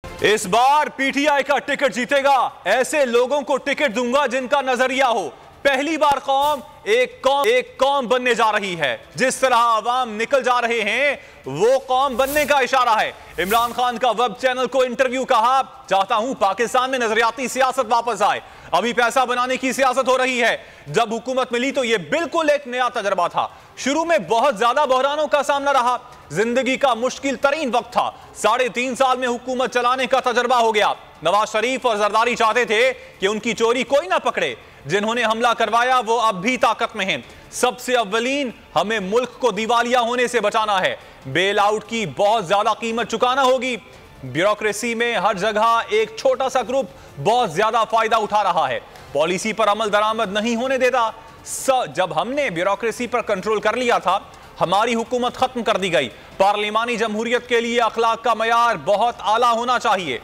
इस बार पीटीआई का टिकट जीतेगा। ऐसे लोगों को टिकट दूंगा जिनका नजरिया हो। पहली बार कौम एक कौम बनने जा रही है। जिस तरह आवाम निकल जा रहे हैं वो कौम बनने का इशारा है। इमरान खान का वेब चैनल को इंटरव्यू कहा, चाहता हूं पाकिस्तान में नजरियाती सियासत वापस आए। अभी पैसा बनाने की सियासत हो रही है। जब हुकूमत मिली तो यह बिल्कुल एक नया तजर्बा था। शुरू में बहुत ज्यादा बहरानों का सामना रहा। जिंदगी का मुश्किल तरीन वक्त था। 3.5 साल में हुकूमत चलाने का तजर्बा हो गया। नवाज शरीफ और जरदारी चाहते थे कि उनकी चोरी कोई ना पकड़े। जिन्होंने हमला करवाया वो अब भी ताकत में हैं। सबसे अव्वलीन हमें मुल्क को दिवालिया होने से बचाना है। बेल आउट की बहुत ज्यादा कीमत चुकाना होगी। ब्यूरोक्रेसी में हर जगह एक छोटा सा ग्रुप बहुत ज्यादा फायदा उठा रहा है। पॉलिसी पर अमल दरामद नहीं होने देता। जब हमने ब्यूरोक्रेसी पर कंट्रोल कर लिया था, हमारी हुकूमत खत्म कर दी गई। पार्लिमानी जमहूरियत के लिए अखलाक का मयार बहुत आला होना चाहिए।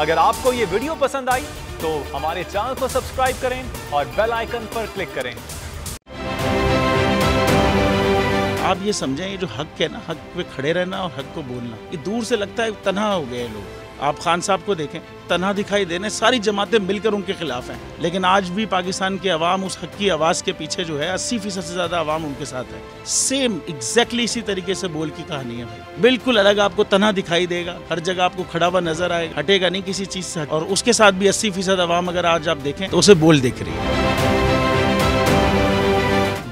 अगर आपको यह वीडियो पसंद आई तो हमारे चैनल को सब्सक्राइब करें और बेल आइकन पर क्लिक करें। आप ये समझें, ये जो हक है ना, हक पे खड़े रहना और हक को बोलना, ये दूर से लगता है तन्हा हो गए लोग। आप खान साहब को देखें, तन्हा दिखाई देने, सारी जमातें मिलकर उनके खिलाफ हैं। लेकिन आज भी पाकिस्तान की आवाम उस हक की आवाज़ के पीछे जो है 80% से ज़्यादा आवाम उनके साथ है। सेम एग्जैक्टली इसी तरीके से बोल की कहानी है भाई। बिल्कुल अलग आपको तन्हा दिखाई देगा, हर जगह आपको खड़ा हुआ नजर आएगा, हटेगा नहीं किसी चीज़ से। और उसके साथ भी 80% आवाम अगर आज आप देखें तो उसे बोल दिख रही है।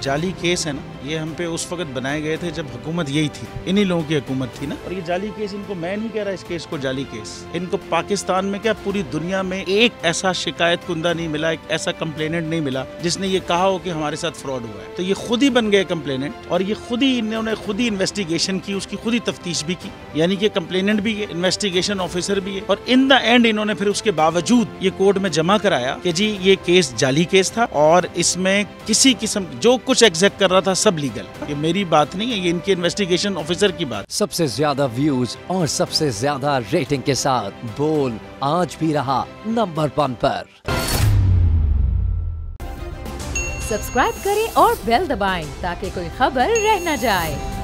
जाली केस है ना, ये हम पे उस वक्त बनाए गए थे जब हुकूमत यही थी, इन्हीं लोगों की हुकूमत थी ना। और ये जाली केस, इनको मैं नहीं कह रहा इस केस को जाली केस, इनको पाकिस्तान में क्या पूरी दुनिया में एक ऐसा शिकायत कुंदा नहीं मिला, एक ऐसा कंप्लेनेंट नहीं मिला जिसने ये कहा हो कि हमारे साथ फ्रॉड हुआ है। तो ये खुद ही बन गए कंप्लेनेंट और ये खुद ही इन्होंने खुद ही इन्वेस्टिगेशन की, उसकी खुद ही तफ्तीश भी की। यानी कि कंप्लेनेंट भी है, इन्वेस्टिगेशन ऑफिसर भी है। और इन द एंड इन्होंने फिर उसके बावजूद ये कोर्ट में जमा कराया कि जी ये केस जाली केस था और इसमें किसी किस्म जो कुछ एग्जैक्ट कर रहा था सब लीगल। ये मेरी बात नहीं है, ये इनके इन्वेस्टिगेशन ऑफिसर की बात। सबसे ज्यादा व्यूज और सबसे ज्यादा रेटिंग के साथ बोल आज भी रहा नंबर 1 पर। सब्सक्राइब करें और बेल दबाएं ताकि कोई खबर रह न जाए।